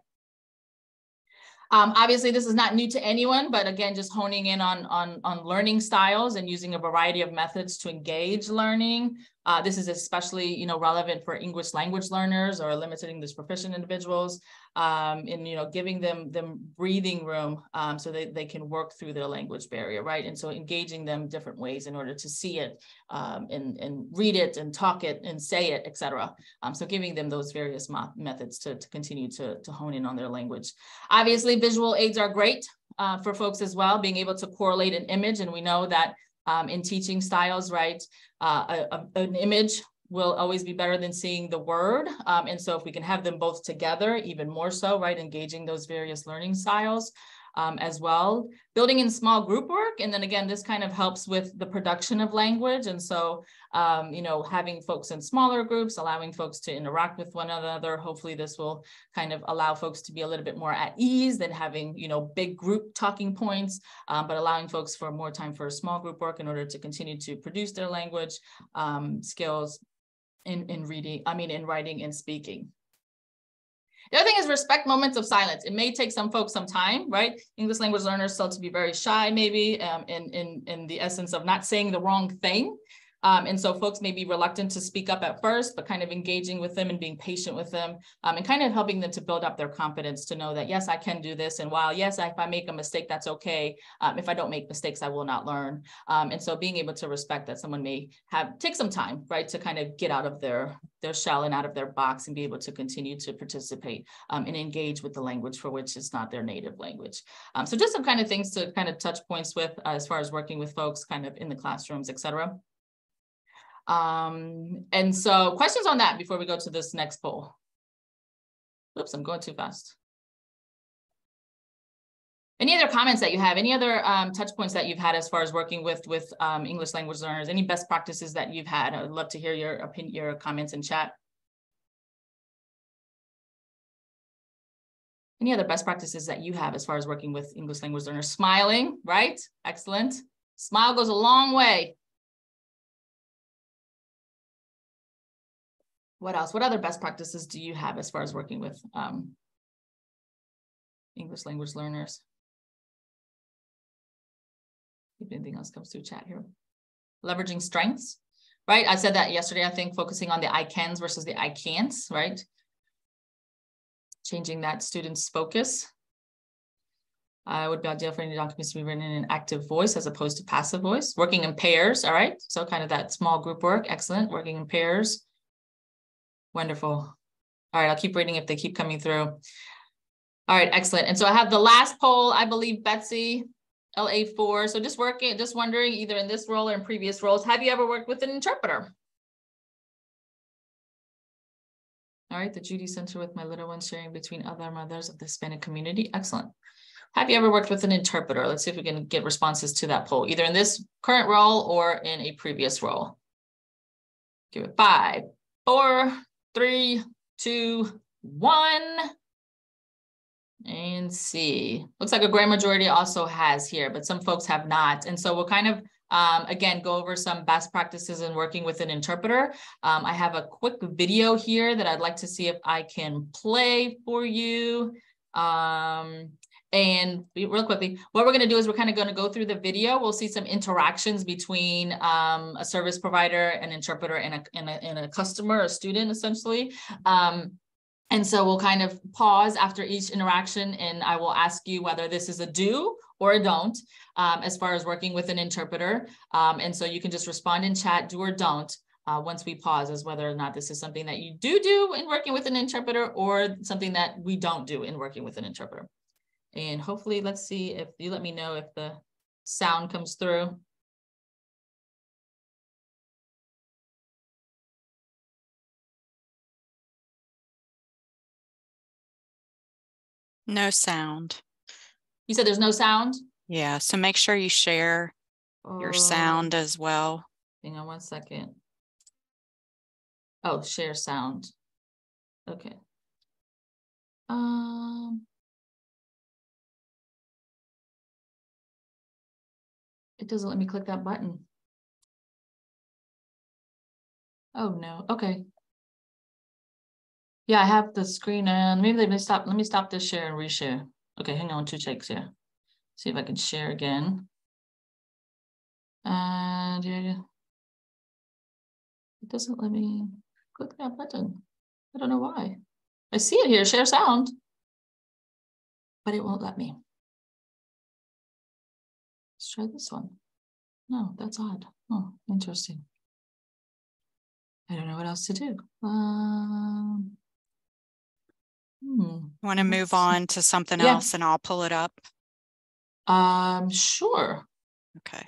Obviously, this is not new to anyone, but again, just honing in on learning styles and using a variety of methods to engage learning. This is especially, relevant for English language learners or limited English proficient individuals, in, giving them breathing room so that they can work through their language barrier, right? And so engaging them different ways in order to see it and read it and talk it and say it, etc. So giving them those various methods to continue to hone in on their language. Obviously, visual aids are great for folks as well, being able to correlate an image. And we know that in teaching styles, right, an image will always be better than seeing the word. And so if we can have them both together, even more so, right, engaging those various learning styles as well. Building in small group work. And then again, this kind of helps with the production of language. And so, having folks in smaller groups, allowing folks to interact with one another. Hopefully this will kind of allow folks to be a little bit more at ease than having, big group talking points, but allowing folks for more time for small group work in order to continue to produce their language skills in writing and speaking. The other thing is respect moments of silence. It may take some folks some time, right? English language learners still to be very shy, maybe in the essence of not saying the wrong thing. And so folks may be reluctant to speak up at first, but kind of engaging with them and being patient with them and kind of helping them to build up their confidence to know that, yes, I can do this. And while, yes, if I make a mistake, that's okay. If I don't make mistakes, I will not learn. And so being able to respect that someone may take some time, right, to kind of get out of their shell and out of their box and be able to continue to participate and engage with the language for which it's not their native language. So just some kind of things to kind of touch points with as far as working with folks kind of in the classrooms, et cetera. And so questions on that before we go to this next poll. Oops, I'm going too fast. Any other comments that you have? Any other touch points that you've had as far as working with English language learners? Any best practices that you've had? I'd love to hear your opinion, your comments in chat. Any other best practices that you have as far as working with English language learners? Smiling, right? Excellent. Smile goes a long way. What else? What other best practices do you have as far as working with English language learners? If anything else comes through chat here. Leveraging strengths, right? I said that yesterday, I think, focusing on the I cans versus the I can'ts, right? Changing that student's focus. I would be ideal for any documents to be written in an active voice as opposed to passive voice. Working in pairs, all right? So kind of that small group work, excellent. Working in pairs. Wonderful. All right, I'll keep reading if they keep coming through. All right, excellent. And so I have the last poll, I believe, Betsy, LA4. So just wondering, either in this role or in previous roles, have you ever worked with an interpreter? All right, the Judy Center with my little one, sharing between other mothers of the Hispanic community. Excellent. Have you ever worked with an interpreter? Let's see if we can get responses to that poll, either in this current role or in a previous role. Give it 5, 4, 3, 2, 1. And see. Looks like a great majority also has here, but some folks have not. And so we'll kind of, again, go over some best practices in working with an interpreter. I have a quick video here that I'd like to see if I can play for you. And real quickly, what we're going to do is we're kind of going to go through the video. We'll see some interactions between a service provider, an interpreter, and a customer, a student, essentially. And so we'll kind of pause after each interaction, and I will ask you whether this is a do or a don't as far as working with an interpreter. And so you can just respond in chat, do or don't, once we pause, as whether or not this is something that you do in working with an interpreter or something that we don't do in working with an interpreter. And hopefully, let's see if you let me know if the sound comes through. No sound. You said there's no sound? Yeah, so make sure you share your sound as well. Hang on 1 second. Oh, share sound. Okay. It doesn't let me click that button. Oh no. Okay. Yeah, I have the screen and maybe let me stop this share and reshare. Okay, hang on 2 checks here. See if I can share again. And yeah, it doesn't let me click that button. I don't know why. I see it here, share sound, but it won't let me. Let's try this one. No, that's odd. Oh, interesting. I don't know what else to do. Want to move on to something else and I'll pull it up? Sure. Okay.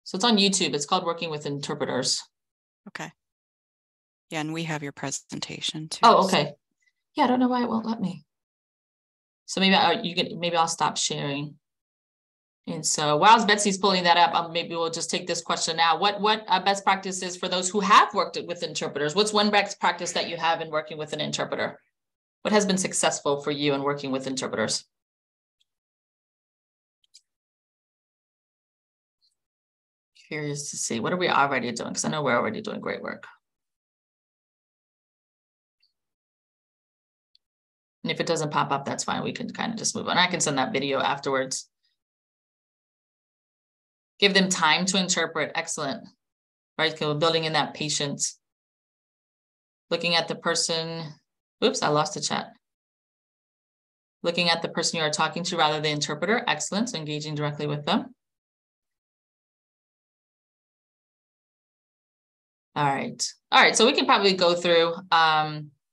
So it's on YouTube. It's called Working with Interpreters. Okay. Yeah, and we have your presentation too. Oh, okay. Yeah, I don't know why it won't let me. So maybe I'll stop sharing. And so while Betsy's pulling that up, maybe we'll just take this question now. What best practices for those who have worked with interpreters? What's one best practice that you have in working with an interpreter? What has been successful for you in working with interpreters? Curious to see. What are we already doing? Because I know we're already doing great work. And if it doesn't pop up, that's fine. We can kind of just move on. I can send that video afterwards. Give them time to interpret. Excellent. Right? So building in that patience. Looking at the person. Oops, I lost the chat. Looking at the person you are talking to rather than the interpreter. Excellent. So engaging directly with them. All right. All right. So we can probably go through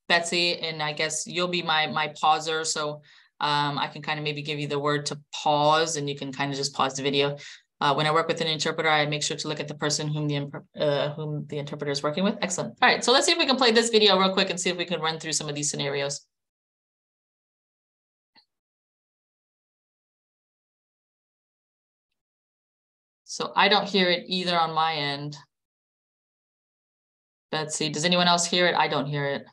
Betsy, and I guess you'll be my pauser. So I can kind of maybe give you the word to pause and you can kind of just pause the video. When I work with an interpreter, I make sure to look at the person whom the interpreter is working with. Excellent. All right. So let's see if we can play this video real quick and see if we can run through some of these scenarios. So I don't hear it either on my end. Betsy, does anyone else hear it? I don't hear it.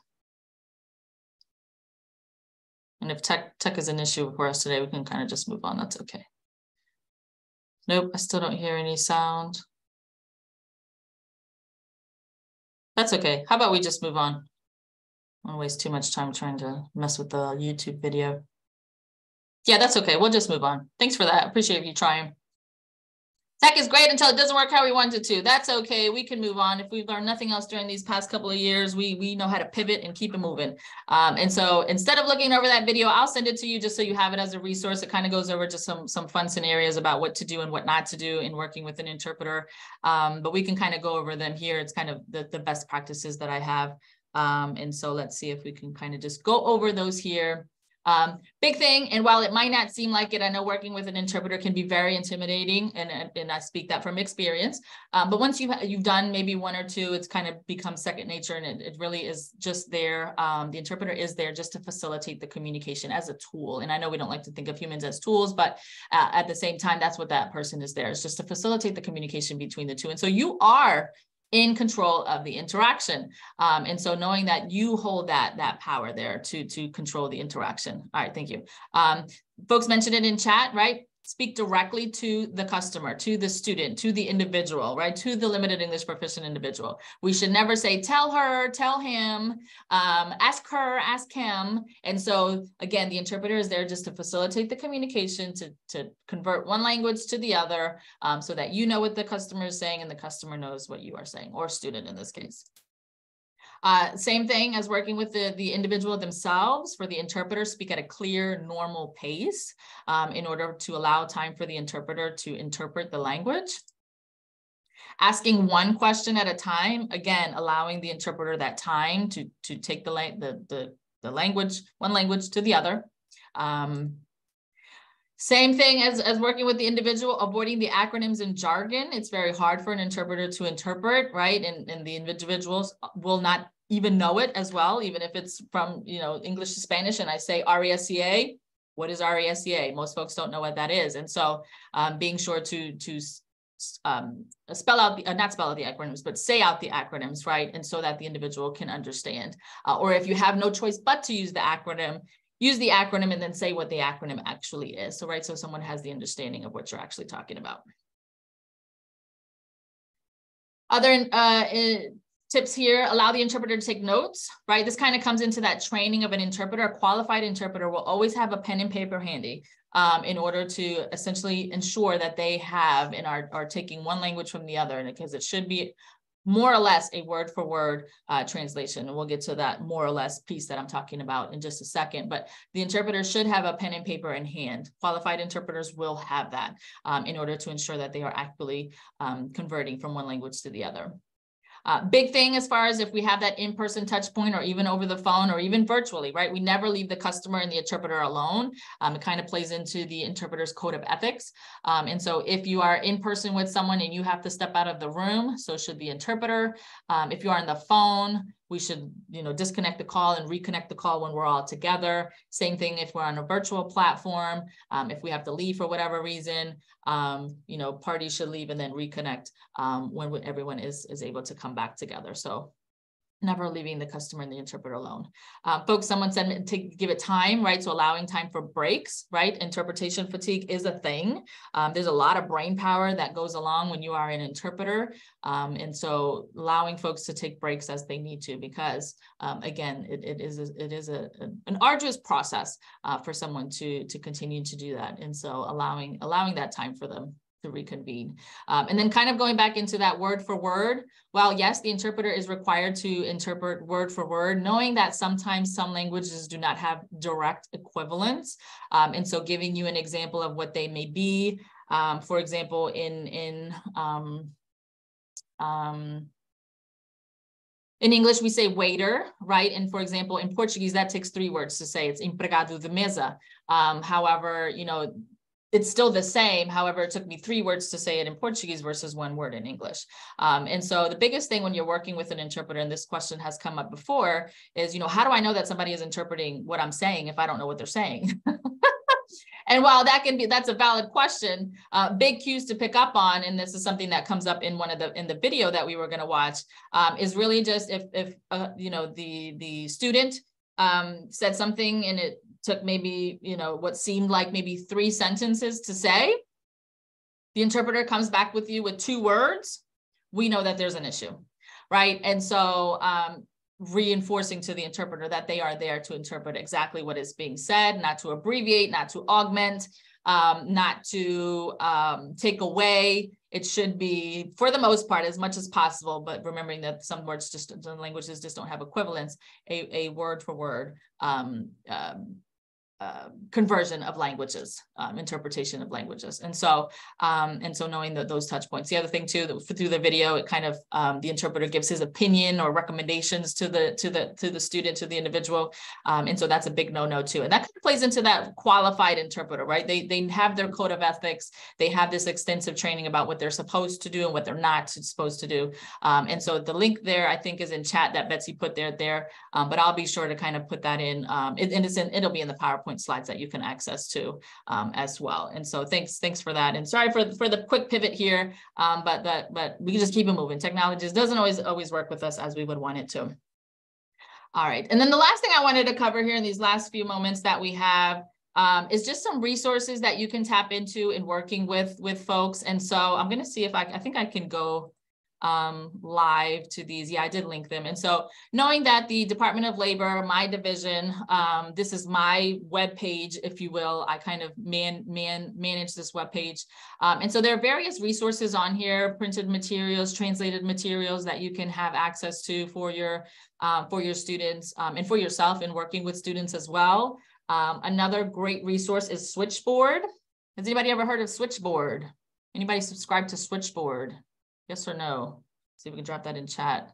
And if tech is an issue for us today, we can kind of just move on. That's okay. Nope, I still don't hear any sound. That's okay. How about we just move on? I don't waste too much time trying to mess with the YouTube video. Yeah, that's okay. We'll just move on. Thanks for that. Appreciate you trying. Tech is great until it doesn't work how we want it to. That's okay. We can move on. If we've learned nothing else during these past couple of years, we know how to pivot and keep it moving. And so instead of looking over that video, I'll send it to you just so you have it as a resource. It kind of goes over just some fun scenarios about what to do and what not to do in working with an interpreter. But we can kind of go over them here. It's kind of the best practices that I have. And so let's see if we can kind of just go over those here. Big thing, and while it might not seem like it, I know working with an interpreter can be very intimidating, and I speak that from experience. But once you've done maybe one or two, it's kind of become second nature, and it really is just there. The interpreter is there just to facilitate the communication as a tool. And I know we don't like to think of humans as tools, but at the same time, that's what that person is there, is just to facilitate the communication between the two. And so you are in control of the interaction. And so knowing that you hold that power there to control the interaction. All right, thank you. Folks mentioned it in chat, right? Speak directly to the customer, to the student, to the individual, right? To the limited English proficient individual. We should never say, tell her, tell him, ask her, ask him. And so again, the interpreter is there just to facilitate the communication, to convert one language to the other, so that you know what the customer is saying and the customer knows what you are saying, or student in this case. Same thing as working with the individual themselves. For the interpreter, speak at a clear, normal pace in order to allow time for the interpreter to interpret the language. Asking one question at a time, again, allowing the interpreter that time to take the language, one language to the other. Same thing as working with the individual, avoiding the acronyms and jargon. It's very hard for an interpreter to interpret, right? And the individuals will not even know it as well, even if it's from, English to Spanish and I say RESCA, What is RESCA? Most folks don't know what that is. And so being sure to spell out the, not spell out the acronyms, but say out the acronyms, right? And so that the individual can understand. Or if you have no choice but to use the acronym, use the acronym and then say what the acronym actually is. So, right, so someone has the understanding of what you're actually talking about. Other tips here, allow the interpreter to take notes, right? This kind of comes into that training of an interpreter. A qualified interpreter will always have a pen and paper handy in order to essentially ensure that they have and are taking one language from the other, and because it should be more or less a word for word translation. And we'll get to that more or less piece that I'm talking about in just a second, but the interpreter should have a pen and paper in hand. Qualified interpreters will have that in order to ensure that they are actually converting from one language to the other. Big thing as far as if we have that in-person touch point or even over the phone or even virtually, right? We never leave the customer and the interpreter alone. It kind of plays into the interpreter's code of ethics. And so if you are in person with someone and you have to step out of the room, so should the interpreter. If you are on the phone, we should, disconnect the call and reconnect the call when we're all together. Same thing if we're on a virtual platform. If we have to leave for whatever reason, parties should leave and then reconnect when everyone is able to come back together. So never leaving the customer and the interpreter alone. Folks, someone said to give it time, right? So allowing time for breaks, right? Interpretation fatigue is a thing. There's a lot of brain power that goes along when you are an interpreter. And so allowing folks to take breaks as they need to, because again, it is an arduous process for someone to continue to do that. And so allowing that time for them to reconvene. And then kind of going back into that word for word, well, yes, the interpreter is required to interpret word for word, knowing that sometimes some languages do not have direct equivalents. And so giving you an example of what they may be, for example, in English, we say waiter, right? And for example, in Portuguese, that takes 3 words to say. It's empregado de mesa. However, it's still the same. However, it took me 3 words to say it in Portuguese versus 1 word in English. And so the biggest thing when you're working with an interpreter, and this question has come up before, is, how do I know that somebody is interpreting what I'm saying if I don't know what they're saying? And while that's a valid question, big cues to pick up on, and this is something that comes up in in the video that we were going to watch, is really just if the student said something and it took maybe, what seemed like maybe 3 sentences to say, the interpreter comes back with you with 2 words, we know that there's an issue, right? And so reinforcing to the interpreter that they are there to interpret exactly what is being said, not to abbreviate, not to augment, not to take away. It should be, for the most part, as much as possible, but remembering that some languages just don't have equivalents, a word for word conversion of languages, interpretation of languages. And so knowing that those touch points. The other thing too, that through the video, it kind of, the interpreter gives his opinion or recommendations to the student, to the individual. And so that's a big no-no too. And that kind of plays into that qualified interpreter, right? They have their code of ethics. They have this extensive training about what they're supposed to do and what they're not supposed to do. And so the link there, I think, is in chat that Betsy put there. But I'll be sure to kind of put that in, and it'll be in the PowerPoint slides that you can access to as well. And so thanks for that. And sorry for the quick pivot here, but we can just keep it moving. Technology doesn't always work with us as we would want it to. All right. And then the last thing I wanted to cover here in these last few moments that we have is just some resources that you can tap into in working with folks. And so I'm going to see if I think I can go live to these. Yeah, I did link them. And so knowing that the Department of Labor, my division, this is my web page, if you will, I kind of manage this web page. And so there are various resources on here, printed materials, translated materials that you can have access to for your students and for yourself in working with students as well. Another great resource is Switchboard. Has anybody ever heard of Switchboard? Anybody subscribe to Switchboard? Yes or no? See if we can drop that in chat.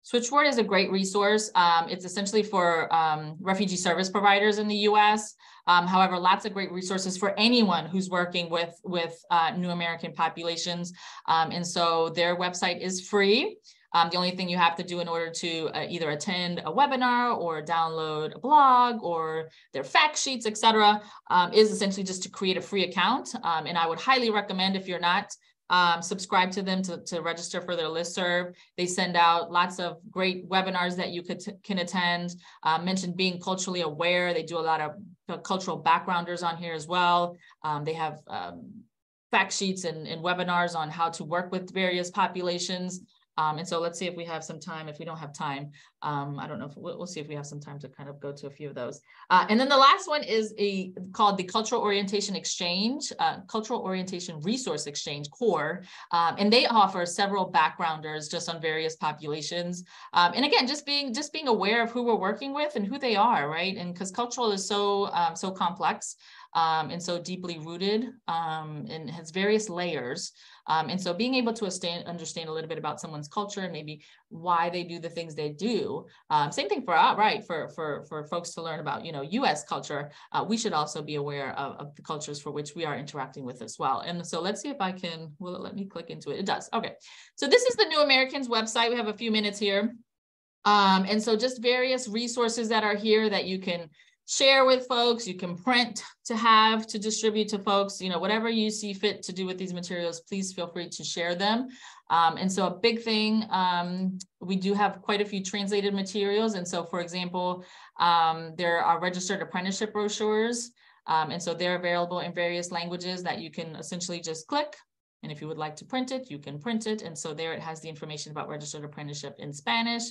Switchboard is a great resource. It's essentially for refugee service providers in the US. However, lots of great resources for anyone who's working with new American populations. And so their website is free. The only thing you have to do in order to either attend a webinar or download a blog or their fact sheets, etc., is essentially just to create a free account. And I would highly recommend, if you're not subscribe to them, to register for their listserv. They send out lots of great webinars that you can attend. Mentioned being culturally aware. They do a lot of cultural backgrounders on here as well. They have fact sheets and webinars on how to work with various populations. And so let's see if we have some time. If we don't have time, I don't know if we'll see if we have some time to kind of go to a few of those. And then the last one is called the Cultural Orientation Exchange, Cultural Orientation Resource Exchange, CORE. And they offer several backgrounders just on various populations. And again, just being aware of who we're working with and who they are, right? And because cultural is so complex. And so deeply rooted and has various layers. And so being able to understand a little bit about someone's culture and maybe why they do the things they do. Same thing for folks to learn about, U.S. culture. We should also be aware of the cultures for which we are interacting with as well. And so let's see if I can, will it let me click into it? It does. Okay. So this is the New Americans website. We have a few minutes here. And so just various resources that are here that you can share with folks, you can print to distribute to folks, whatever you see fit to do with these materials, please feel free to share them. And so a big thing, we do have quite a few translated materials. And so, for example, there are registered apprenticeship brochures. And so they're available in various languages that you can essentially just click. And if you would like to print it, you can print it. And so there it has the information about registered apprenticeship in Spanish,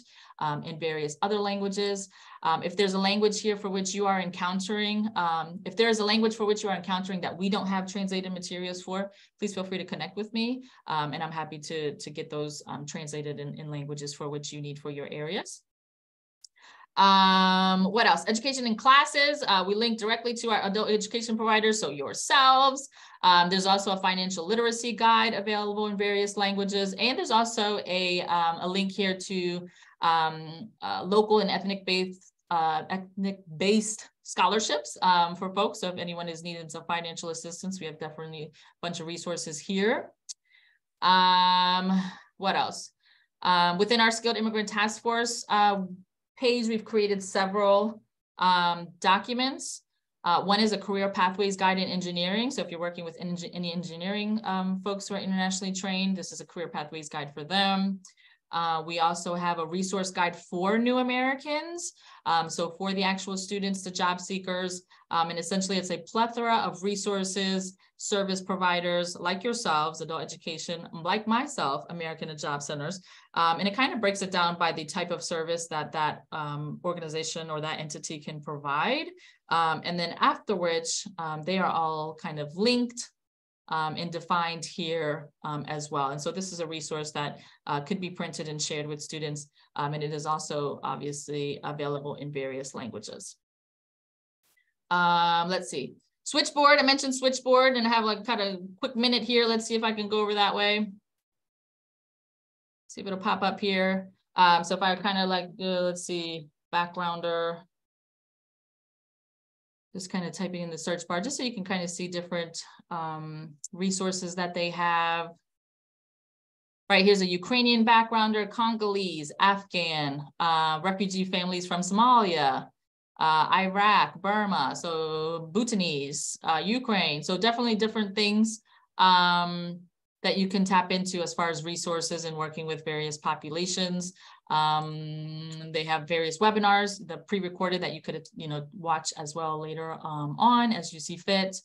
in various other languages. If there's a language here for which you are encountering, if there is a language for which you are encountering that we don't have translated materials for, please feel free to connect with me. And I'm happy to get those translated in languages for which you need for your areas. What else? Education in classes. We link directly to our adult education providers, so yourselves. There's also a financial literacy guide available in various languages. And there's also a link here to local and ethnic-based scholarships for folks. So if anyone is needing some financial assistance, we have definitely a bunch of resources here. What else? Within our Skilled Immigrant Task Force page, we've created several documents. One is a career pathways guide in engineering. So if you're working with any engineering folks who are internationally trained, this is a career pathways guide for them. We also have a resource guide for new Americans. So for the actual students, the job seekers, and essentially it's a plethora of resources, service providers like yourselves, adult education, like myself, American and Job Centers. And it kind of breaks it down by the type of service that organization or that entity can provide. And then after which they are all kind of linked and defined here as well. And so this is a resource that could be printed and shared with students. And it is also obviously available in various languages. Let's see. Switchboard, I mentioned Switchboard and I have like kind of quick minute here. Let's see if I can go over that way. See if it'll pop up here. So if I kind of like, let's see, backgrounder, just kind of typing in the search bar, just so you can kind of see different resources that they have. Right, here's a Ukrainian backgrounder, Congolese, Afghan, refugee families from Somalia, Iraq, Burma, so Bhutanese, Ukraine. So definitely different things that you can tap into as far as resources and working with various populations. They have various webinars, the pre-recorded that you could, watch as well later on as you see fit.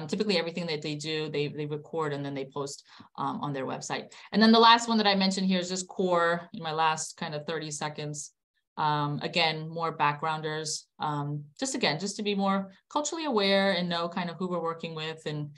Typically everything that they do, they record and then they post on their website. And then the last one that I mentioned here is just CORE in my last kind of 30 seconds. Again, more backgrounders, just to be more culturally aware and know kind of who we're working with and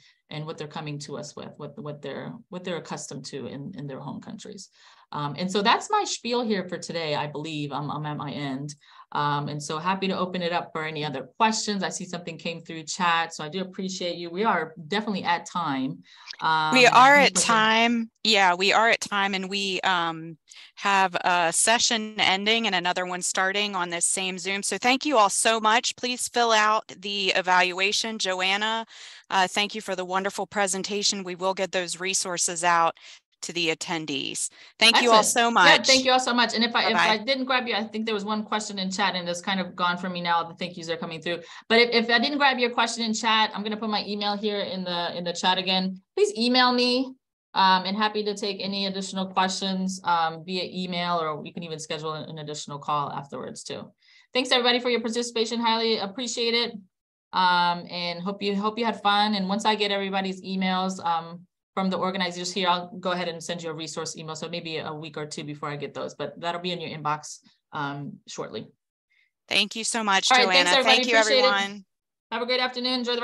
what they're coming to us with, what they're accustomed to in their home countries. And so that's my spiel here for today. I believe I'm at my end. And so happy to open it up for any other questions. I see something came through chat, so I do appreciate you. We are definitely at time. We are at time. Yeah, we are at time, and we have a session ending and another one starting on this same Zoom. So thank you all so much. Please fill out the evaluation. Joanna, thank you for the wonderful presentation. We will get those resources out to the attendees. Thank you all Excellent. so much. Yeah, thank you all so much. And if Bye-bye. I didn't grab you, I think there was one question in chat and it's kind of gone from me now. The thank yous are coming through. But if I didn't grab your question in chat, I'm going to put my email here in the chat again. Please email me. And happy to take any additional questions via email, or you can even schedule an additional call afterwards too. Thanks everybody for your participation. Highly appreciate it. And hope you had fun. And once I get everybody's emails from the organizers here, I'll go ahead and send you a resource email. So maybe a week or two before I get those, but that'll be in your inbox shortly. Thank you so much, All right, Joanna. thanks everybody. Thank you, Appreciate everyone. it. Have a great afternoon. Enjoy the rest